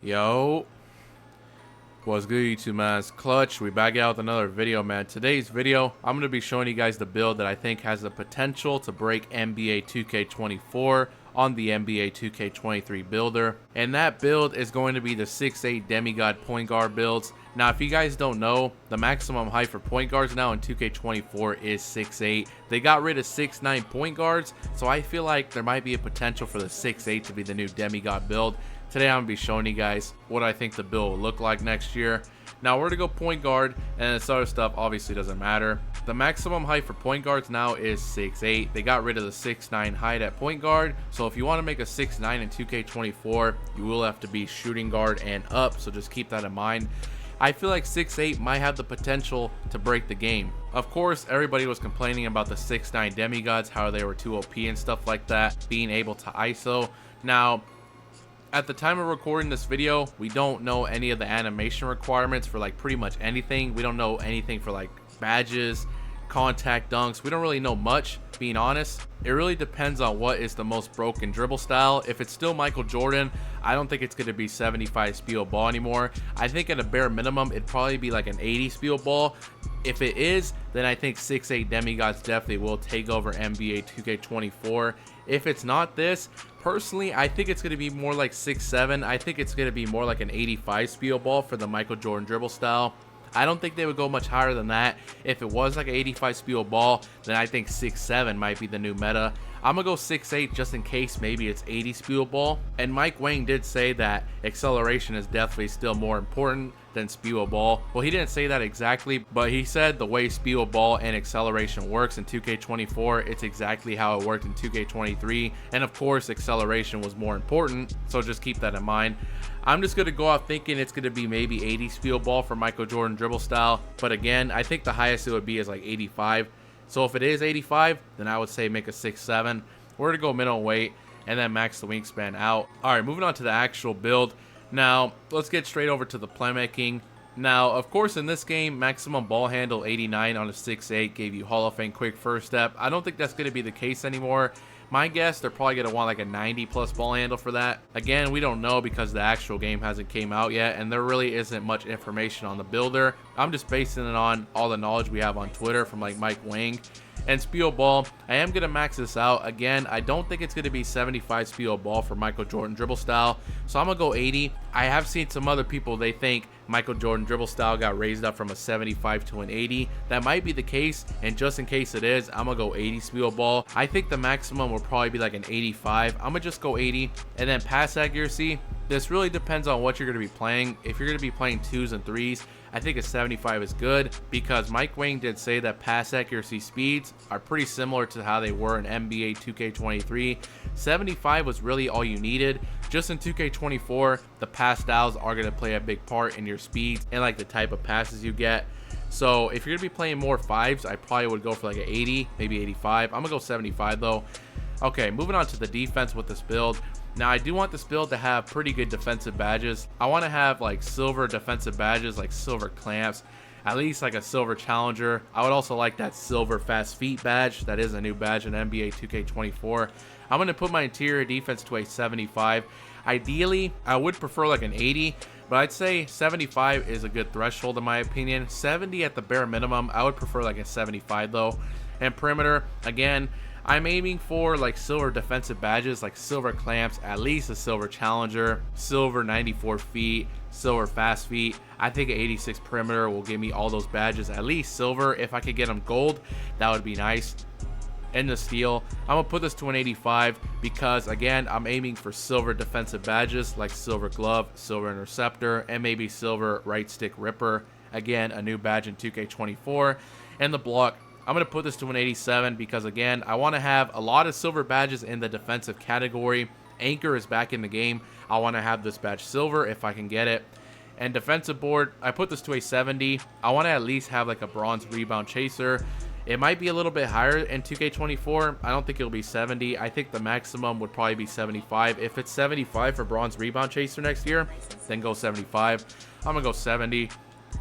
Yo, what's good YouTube, man? It's Clutch. We back out with another video, man. Today's video, I'm going to be showing you guys the build that I think has the potential to break NBA 2K24 on the NBA 2K23 builder. And that build is going to be the 6'8 demigod point guard builds. Now, if you guys don't know, the maximum height for point guards now in 2K24 is 6'8. They got rid of 6'9 point guards, so I feel like there might be a potential for the 6'8 to be the new demigod build. Today I'm going to be showing you guys what I think the build will look like next year. Now we're going to go point guard, and this other stuff obviously doesn't matter. The maximum height for point guards now is 6'8. They got rid of the 6'9 height at point guard, so if you want to make a 6'9 in 2K24, you will have to be shooting guard and up, so just keep that in mind. I feel like 6'8 might have the potential to break the game. Of course, everybody was complaining about the 6'9 demigods, how they were too OP and stuff like that, being able to ISO. Now, at the time of recording this video, we don't know any of the animation requirements for like pretty much anything. We don't know anything for like badges, contact dunks. We don't really know much, being honest. It really depends on what is the most broken dribble style. If it's still Michael Jordan, I don't think it's going to be 75 speed ball anymore. I think at a bare minimum, it'd probably be like an 80 speed ball. If it is, then I think 6'8 demigods definitely will take over NBA 2K24. If it's not this, personally, I think it's going to be more like 6'7. I think it's going to be more like an 85 speed ball for the Michael Jordan dribble style. I don't think they would go much higher than that. If it was like an 85 speed ball, then I think 6'7 might be the new meta. I'm gonna go 6'8 just in case maybe it's 80 speed ball. And Mike Wang did say that acceleration is definitely still more important than speed ball. Well, he didn't say that exactly, but he said the way speed ball and acceleration works in 2K24, it's exactly how it worked in 2K23. And of course, acceleration was more important, so just keep that in mind. I'm just gonna go out thinking it's gonna be maybe 80 speed ball for Michael Jordan dribble style, but again, I think the highest it would be is like 85. So if it is 85, then I would say make a 6'7. We're gonna go minimum weight and then max the wingspan out. All right, moving on to the actual build. Now let's get straight over to the playmaking. Now, of course, in this game, maximum ball handle 89 on a 6'8 gave you Hall of Fame quick first step. I don't think that's going to be the case anymore. My guess, they're probably going to want like a 90 plus ball handle for that. Again, we don't know because the actual game hasn't came out yet, and there really isn't much information on the builder. I'm just basing it on all the knowledge we have on Twitter from like Mike Wang. And speed ball, I am going to max this out. Again, I don't think it's going to be 75 speed ball for Michael Jordan dribble style, so I'm going to go 80. I have seen some other people, they think Michael Jordan dribble style got raised up from a 75 to an 80. That might be the case, and just in case it is, I'm going to go 80 speed ball. I think the maximum will probably be like an 85. I'm going to just go 80. And then pass accuracy, this really depends on what you're going to be playing. If you're going to be playing 2s and 3s, I think a 75 is good because Mike Wang did say that pass accuracy speeds are pretty similar to how they were in NBA 2K23. 75 was really all you needed. Just in 2K24, the pass styles are going to play a big part in your speeds and like the type of passes you get. So if you're going to be playing more 5s, I probably would go for like an 80, maybe 85. I'm going to go 75 though. Okay, moving on to the defense with this build. Now, I do want this build to have pretty good defensive badges. I want to have like silver defensive badges, like silver clamps, at least like a silver challenger. I would also like that silver fast feet badge. That is a new badge in NBA 2K24. I'm going to put my interior defense to a 75. Ideally, I would prefer like an 80, but I'd say 75 is a good threshold in my opinion. 70 at the bare minimum. I would prefer like a 75 though. And perimeter, again, I'm aiming for like silver defensive badges, like silver clamps, at least a silver challenger, silver 94 feet, silver fast feet. I think an 86 perimeter will give me all those badges, at least silver. If I could get them gold, that would be nice. And the steal, I'm gonna put this to an 85 because again, I'm aiming for silver defensive badges like silver glove, silver interceptor, and maybe silver right stick ripper. Again, a new badge in 2K24. And the block, I'm going to put this to an 87 because, again, I want to have a lot of silver badges in the defensive category. Anchor is back in the game. I want to have this badge silver if I can get it. And defensive board, I put this to a 70. I want to at least have like a bronze rebound chaser. It might be a little bit higher in 2K24. I don't think it'll be 70. I think the maximum would probably be 75. If it's 75 for bronze rebound chaser next year, then go 75. I'm going to go 70.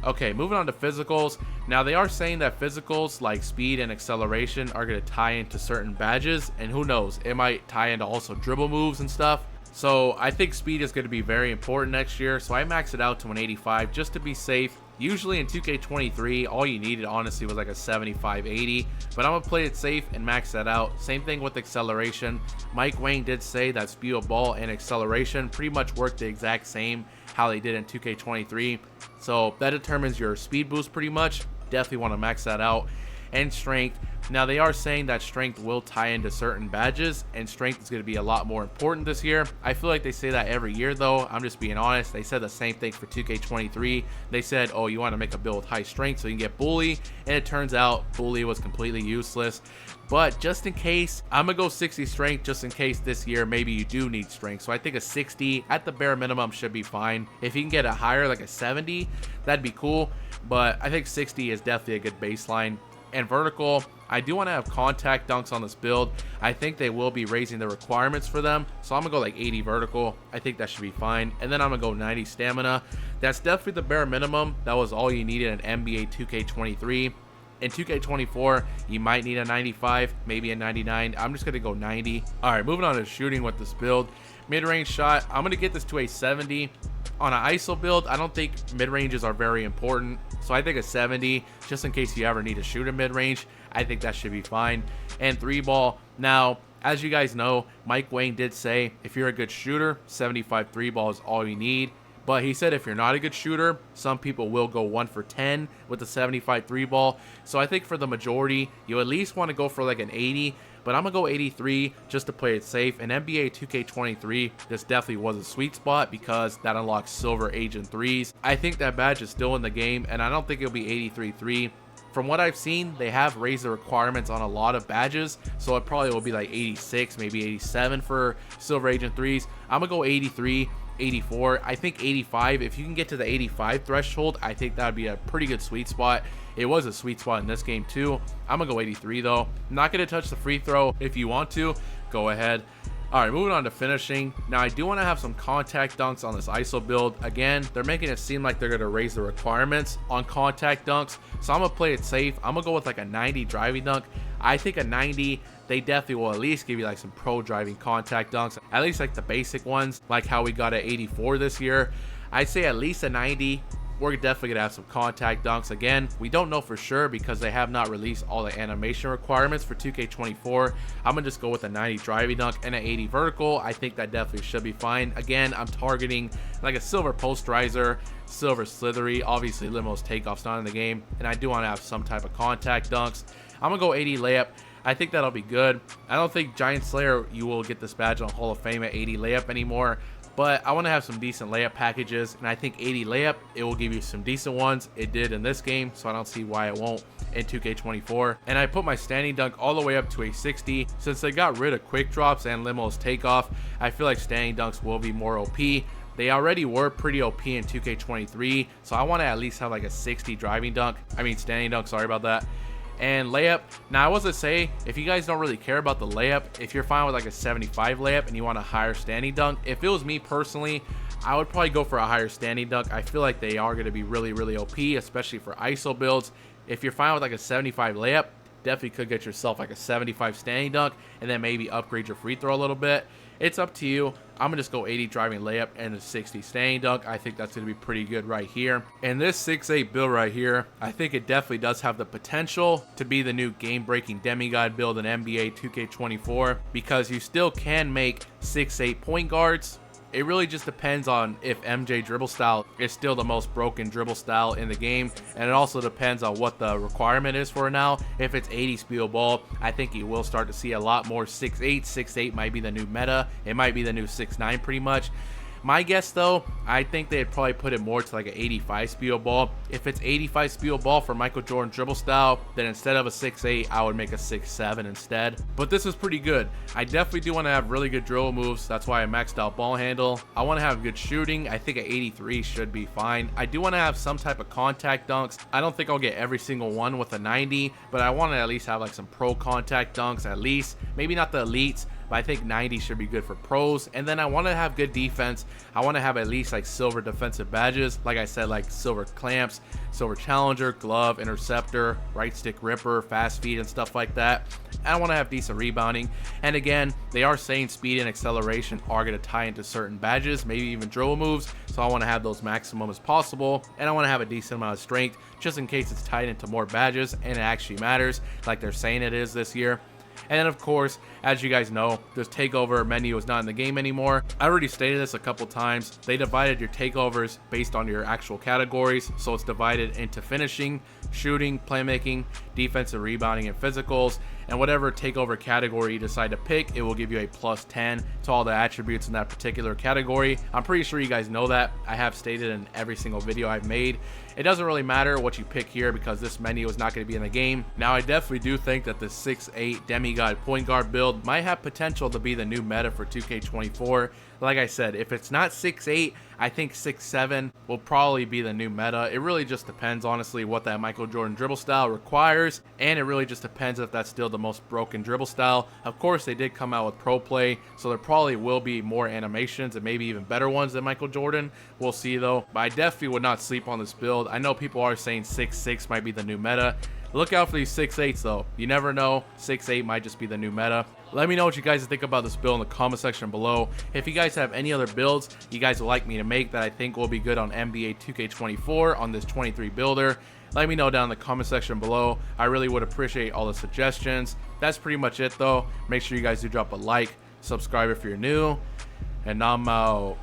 Okay, moving on to physicals. Now, they are saying that physicals like speed and acceleration are going to tie into certain badges, and who knows, it might tie into also dribble moves and stuff. So I think speed is going to be very important next year. So I maxed it out to an 85 just to be safe. Usually in 2K23, all you needed honestly was like a 75-80, but I'm gonna play it safe and max that out. Same thing with acceleration. Mike Wang did say that speed of ball and acceleration pretty much work the exact same how they did in 2K23. So that determines your speed boost pretty much. Definitely want to max that out. And strength. Now they are saying that strength will tie into certain badges, and strength is going to be a lot more important this year. I feel like they say that every year though. I'm just being honest. They said the same thing for 2K23. They said, oh, you want to make a build with high strength so you can get bully, and it turns out bully was completely useless. But just in case, I'm gonna go 60 strength just in case this year maybe you do need strength. So I think a 60 at the bare minimum should be fine. If you can get a higher, like a 70, that'd be cool, but I think 60 is definitely a good baseline. And vertical, I do want to have contact dunks on this build. I think they will be raising the requirements for them, so I'm gonna go like 80 vertical. I think that should be fine. And then I'm gonna go 90 stamina. That's definitely the bare minimum. That was all you needed in NBA 2K23. In 2K24, you might need a 95, maybe a 99. I'm just gonna go 90. All right, moving on to shooting with this build. Mid-range shot, I'm gonna get this to a 70. On an ISO build, I don't think mid-ranges are very important, so I think a 70, just in case you ever need to shoot a mid-range, I think that should be fine. And 3-ball, now, as you guys know, Mike Wang did say, if you're a good shooter, 75 3-ball is all you need. But he said if you're not a good shooter, some people will go 1 for 10 with the 75 3-ball. So I think for the majority, you at least want to go for like an 80. But I'm going to go 83 just to play it safe. In NBA 2K23, this definitely was a sweet spot because that unlocks silver agent 3s. I think that badge is still in the game, and I don't think it'll be 83-3. From what I've seen, they have raised the requirements on a lot of badges, so it probably will be like 86, maybe 87 for silver agent 3s. I'm going to go 83. 84. I think 85, if you can get to the 85 threshold, I think that would be a pretty good sweet spot. It was a sweet spot in this game too. I'm gonna go 83 though. I'm not gonna touch the free throw. If you want to, go ahead. All right, moving on to finishing. Now I do want to have some contact dunks on this ISO build. Again, they're making it seem like they're gonna raise the requirements on contact dunks, so I'm gonna play it safe. I'm gonna go with like a 90 driving dunk. I think a 90, they definitely will at least give you like some pro driving contact dunks, at least like the basic ones, like how we got at 84 this year. I'd say at least a 90. We're definitely gonna have some contact dunks. Again, we don't know for sure because they have not released all the animation requirements for 2K24. I'm gonna just go with a 90 driving dunk and an 80 vertical. I think that definitely should be fine. Again, I'm targeting like a silver posterizer, silver slithery. Obviously Limo's takeoff's not in the game, and I do want to have some type of contact dunks. I'm gonna go 80 layup. I think that'll be good. I don't think Giant Slayer, you will get this badge on Hall of Fame at 80 layup anymore, but I want to have some decent layup packages, and I think 80 layup, it will give you some decent ones. It did in this game, so I don't see why it won't in 2K24. And I put my standing dunk all the way up to a 60. Since they got rid of quick drops and Limo's takeoff, I feel like standing dunks will be more OP. They already were pretty OP in 2K23, so I want to at least have like a 60 driving dunk. I mean standing dunk, sorry about that. And layup, now I was to say, if you guys don't really care about the layup, if you're fine with like a 75 layup and you want a higher standing dunk, if it was me personally, I would probably go for a higher standing dunk. I feel like they are going to be really OP, especially for ISO builds. If you're fine with like a 75 layup, definitely could get yourself like a 75 standing dunk and then maybe upgrade your free throw a little bit. It's up to you. I'm gonna just go 80 driving layup and a 60 standing dunk. I think that's gonna be pretty good right here. And this 6'8 build right here, I think it definitely does have the potential to be the new game-breaking demigod build in NBA 2K24 because you still can make 6'8 point guards. It really just depends on if MJ dribble style is still the most broken dribble style in the game, and it also depends on what the requirement is for now. If it's 80 speed of ball, I think you will start to see a lot more 6'8. 6'8 might be the new meta. It might be the new 6'9 pretty much. My guess though, I think they'd probably put it more to like an 85 speed of ball. If it's 85 speed of ball for Michael Jordan dribble style, then instead of a 6'8, I would make a 6'7 instead. But this is pretty good. I definitely do want to have really good dribble moves. That's why I maxed out ball handle. I want to have good shooting. I think an 83 should be fine. I do want to have some type of contact dunks. I don't think I'll get every single one with a 90, but I want to at least have like some pro contact dunks at least. Maybe not the elites, but I think 90 should be good for pros. And then I want to have good defense. I want to have at least like silver defensive badges. Like I said, like silver clamps, silver challenger, glove, interceptor, right stick ripper, fast feet, and stuff like that. I want to have decent rebounding. And again, they are saying speed and acceleration are going to tie into certain badges, maybe even dribble moves, so I want to have those maximum as possible, and I want to have a decent amount of strength just in case it's tied into more badges and it actually matters like they're saying it is this year. And then of course, as you guys know, this takeover menu is not in the game anymore. I already stated this a couple times. They divided your takeovers based on your actual categories. So it's divided into finishing, shooting, playmaking, defensive rebounding, and physicals. And whatever takeover category you decide to pick, it will give you a plus 10 to all the attributes in that particular category. I'm pretty sure you guys know that. I have stated in every single video I've made. It doesn't really matter what you pick here because this menu is not going to be in the game. Now, I definitely do think that the 6'8 demigod point guard build might have potential to be the new meta for 2K24. Like I said, if it's not 6'8, I think 6'7 will probably be the new meta. It really just depends, honestly, what that Michael Jordan dribble style requires, and it really just depends if that's still the most broken dribble style. Of course, they did come out with Pro Play, so there probably will be more animations and maybe even better ones than Michael Jordan. We'll see though, but I definitely would not sleep on this build. I know people are saying 6'6 might be the new meta. Look out for these 6'8s though. You never know. 6'8 might just be the new meta. Let me know what you guys think about this build in the comment section below. If you guys have any other builds you guys would like me to make that I think will be good on NBA 2K24 on this 23 builder, let me know down in the comment section below. I really would appreciate all the suggestions. That's pretty much it though. Make sure you guys do drop a like, subscribe if you're new, and I'm out.